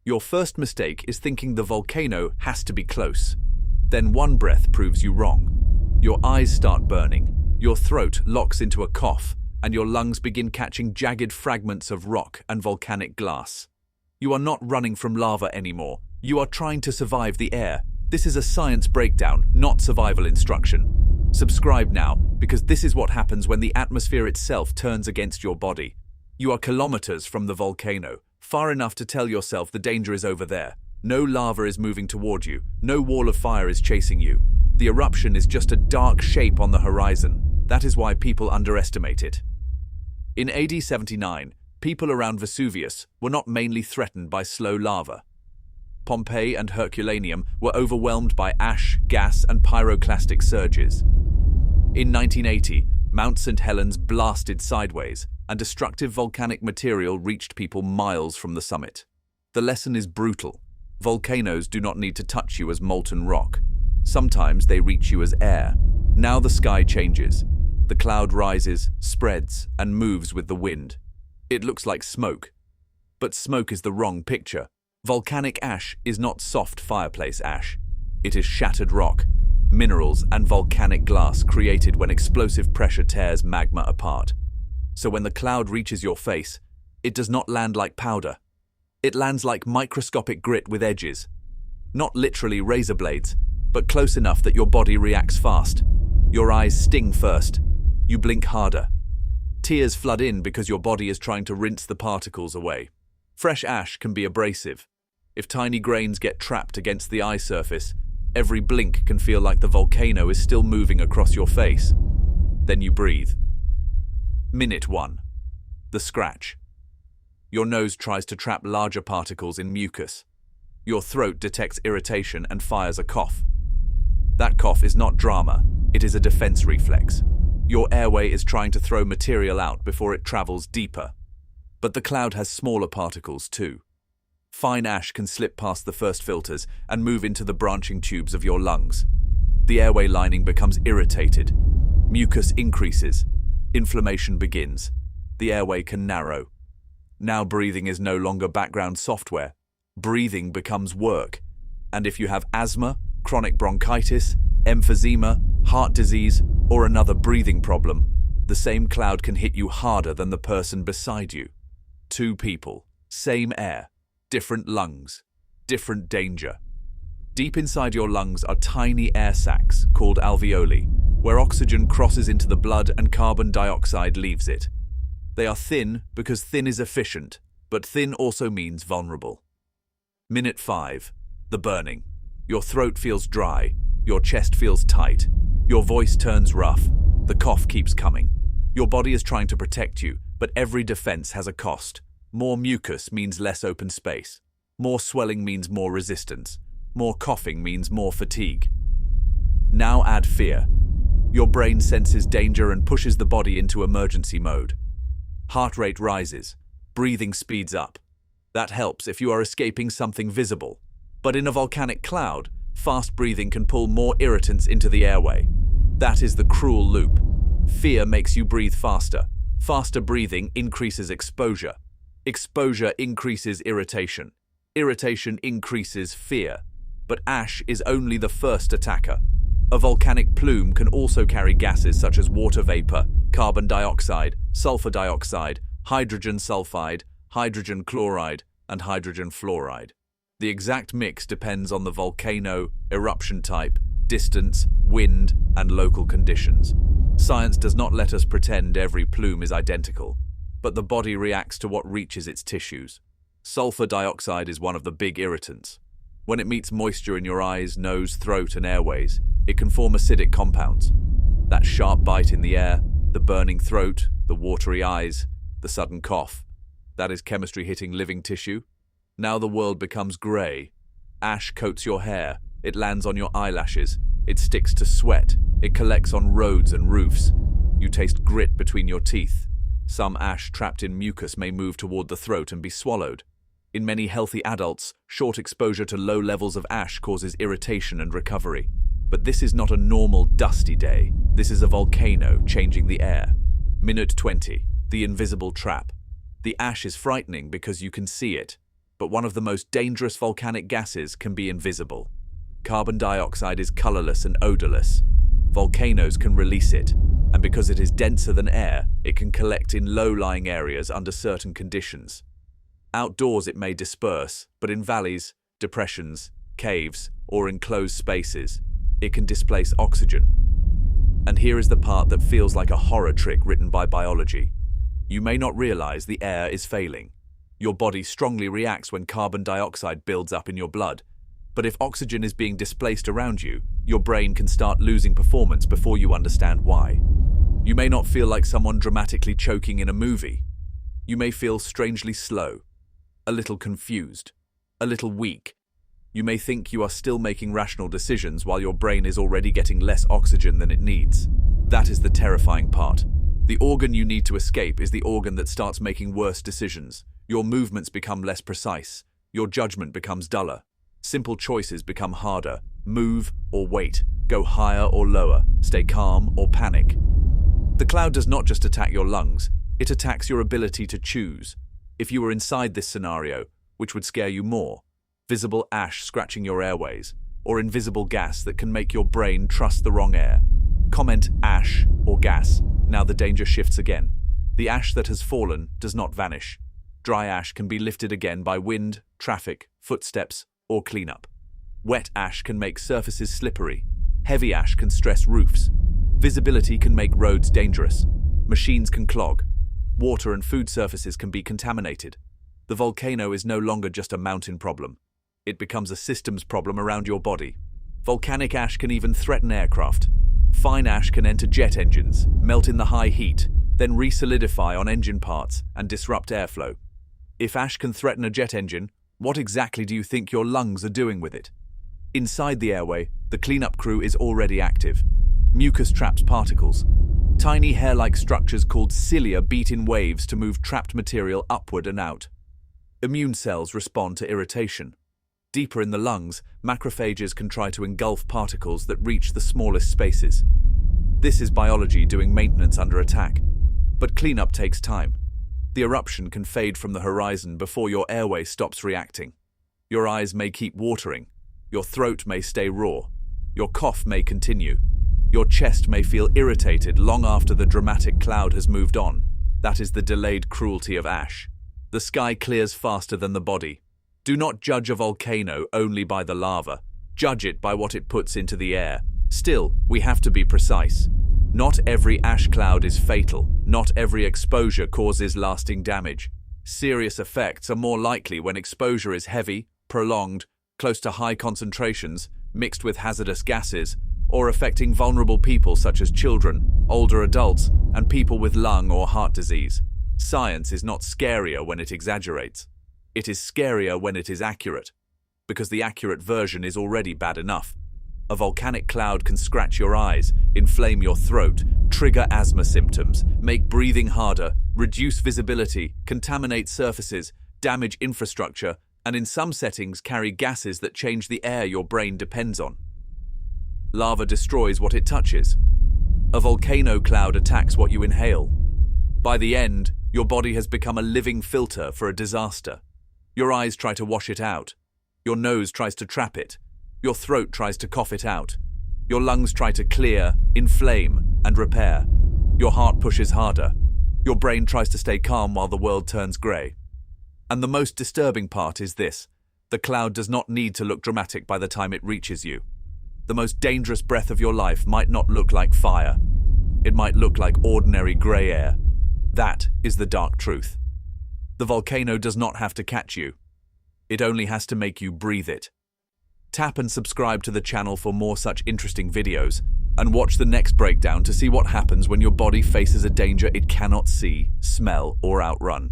Your first mistake is thinking the volcano has to be close. Then one breath proves you wrong. Your eyes start burning, your throat locks into a cough, and your lungs begin catching jagged fragments of rock and volcanic glass. You are not running from lava anymore. You are trying to survive the air. This is a science breakdown, not survival instruction. Subscribe now, because this is what happens when the atmosphere itself turns against your body. You are kilometers from the volcano, far enough to tell yourself the danger is over there. No lava is moving toward you. No wall of fire is chasing you. The eruption is just a dark shape on the horizon. That is why people underestimate it. In AD 79, people around Vesuvius were not mainly threatened by slow lava. Pompeii and Herculaneum were overwhelmed by ash, gas, and pyroclastic surges. In 1980, Mount St. Helens blasted sideways, and destructive volcanic material reached people miles from the summit. The lesson is brutal. Volcanoes do not need to touch you as molten rock. Sometimes they reach you as air. Now the sky changes. The cloud rises, spreads, and moves with the wind. It looks like smoke. But smoke is the wrong picture. Volcanic ash is not soft fireplace ash. It is shattered rock, minerals, and volcanic glass created when explosive pressure tears magma apart. So when the cloud reaches your face, it does not land like powder. It lands like microscopic grit with edges. Not literally razor blades, but close enough that your body reacts fast. Your eyes sting first. You blink harder. Tears flood in because your body is trying to rinse the particles away. Fresh ash can be abrasive. If tiny grains get trapped against the eye surface, every blink can feel like the volcano is still moving across your face. Then you breathe. Minute 1. The scratch. Your nose tries to trap larger particles in mucus. Your throat detects irritation and fires a cough. That cough is not drama, it is a defense reflex. Your airway is trying to throw material out before it travels deeper. But the cloud has smaller particles too. Fine ash can slip past the first filters and move into the branching tubes of your lungs. The airway lining becomes irritated. Mucus increases. Inflammation begins. The airway can narrow. Now breathing is no longer background software. Breathing becomes work. And if you have asthma, chronic bronchitis, emphysema, heart disease, or another breathing problem, the same cloud can hit you harder than the person beside you. Two people, same air, different lungs, different danger. Deep inside your lungs are tiny air sacs called alveoli, where oxygen crosses into the blood and carbon dioxide leaves it. They are thin because thin is efficient, but thin also means vulnerable. Minute 5. The burning. Your throat feels dry, your chest feels tight, your voice turns rough, the cough keeps coming. Your body is trying to protect you, but every defense has a cost. More mucus means less open space. More swelling means more resistance. More coughing means more fatigue. Now add fear. Your brain senses danger and pushes the body into emergency mode. Heart rate rises. Breathing speeds up. That helps if you are escaping something visible. But in a volcanic cloud, fast breathing can pull more irritants into the airway. That is the cruel loop. Fear makes you breathe faster. Faster breathing increases exposure. Exposure increases irritation. Irritation increases fear. But ash is only the first attacker. A volcanic plume can also carry gases such as water vapor, carbon dioxide, sulfur dioxide, hydrogen sulfide, hydrogen chloride, and hydrogen fluoride. The exact mix depends on the volcano, eruption type, distance, wind, and local conditions. Science does not let us pretend every plume is identical, but the body reacts to what reaches its tissues. Sulfur dioxide is one of the big irritants. When it meets moisture in your eyes, nose, throat, and airways, it can form acidic compounds. That sharp bite in the air, the burning throat, the watery eyes, the sudden cough. That is chemistry hitting living tissue. Now the world becomes grey. Ash coats your hair. It lands on your eyelashes. It sticks to sweat. It collects on roads and roofs. You taste grit between your teeth. Some ash trapped in mucus may move toward the throat and be swallowed. In many healthy adults, short exposure to low levels of ash causes irritation and recovery. But this is not a normal dusty day. This is a volcano changing the air. Minute 20. The invisible trap. The ash is frightening because you can see it. but one of the most dangerous volcanic gases can be invisible. Carbon dioxide is colorless and odorless. Volcanoes can release it, and because it is denser than air, it can collect in low-lying areas under certain conditions. Outdoors it may disperse, but in valleys, depressions, caves, or enclosed spaces, it can displace oxygen. And here is the part that feels like a horror trick written by biology. You may not realize the air is failing. Your body strongly reacts when carbon dioxide builds up in your blood. But if oxygen is being displaced around you, your brain can start losing performance before you understand why. You may not feel like someone dramatically choking in a movie. You may feel strangely slow, a little confused, a little weak. You may think you are still making rational decisions while your brain is already getting less oxygen than it needs. That is the terrifying part. The organ you need to escape is the organ that starts making worse decisions. Your movements become less precise. Your judgment becomes duller. Simple choices become harder. Move or wait. Go higher or lower. Stay calm or panic. The cloud does not just attack your lungs. It attacks your ability to choose. If you were inside this scenario, which would scare you more? Visible ash scratching your airways, or invisible gas that can make your brain trust the wrong air? Comment ash or gas. Now the danger shifts again. The ash that has fallen does not vanish. Dry ash can be lifted again by wind, traffic, footsteps, or cleanup. Wet ash can make surfaces slippery. Heavy ash can stress roofs. Visibility can make roads dangerous. Machines can clog. Water and food surfaces can be contaminated. The volcano is no longer just a mountain problem. It becomes a systems problem around your body. Volcanic ash can even threaten aircraft. Fine ash can enter jet engines, melt in the high heat, then re-solidify on engine parts and disrupt airflow. If ash can threaten a jet engine, what exactly do you think your lungs are doing with it? Inside the airway, the cleanup crew is already active. Mucus traps particles. Tiny hair-like structures called cilia beat in waves to move trapped material upward and out. Immune cells respond to irritation. Deeper in the lungs, macrophages can try to engulf particles that reach the smallest spaces. This is biology doing maintenance under attack. But cleanup takes time. The eruption can fade from the horizon before your airway stops reacting. Your eyes may keep watering. Your throat may stay raw. Your cough may continue. Your chest may feel irritated long after the dramatic cloud has moved on. That is the delayed cruelty of ash. The sky clears faster than the body. Do not judge a volcano only by the lava. Judge it by what it puts into the air. Still, we have to be precise. Not every ash cloud is fatal. Not every exposure causes lasting damage. Serious effects are more likely when exposure is heavy, prolonged, close to high concentrations, mixed with hazardous gases, or affecting vulnerable people such as children, older adults, and people with lung or heart disease. Science is not scarier when it exaggerates. It is scarier when it is accurate, because the accurate version is already bad enough. A volcanic cloud can scratch your eyes, inflame your throat, trigger asthma symptoms, make breathing harder, reduce visibility, contaminate surfaces, damage infrastructure, and in some settings carry gases that change the air your brain depends on. Lava destroys what it touches. A volcano cloud attacks what you inhale. By the end, your body has become a living filter for a disaster. Your eyes try to wash it out. Your nose tries to trap it. Your throat tries to cough it out. Your lungs try to clear, inflame, and repair. Your heart pushes harder. Your brain tries to stay calm while the world turns grey. And the most disturbing part is this: the cloud does not need to look dramatic by the time it reaches you. The most dangerous breath of your life might not look like fire. It might look like ordinary grey air. That is the dark truth. The volcano does not have to catch you. It only has to make you breathe it. Tap and subscribe to the channel for more such interesting videos, and watch the next breakdown to see what happens when your body faces a danger it cannot see, smell, or outrun.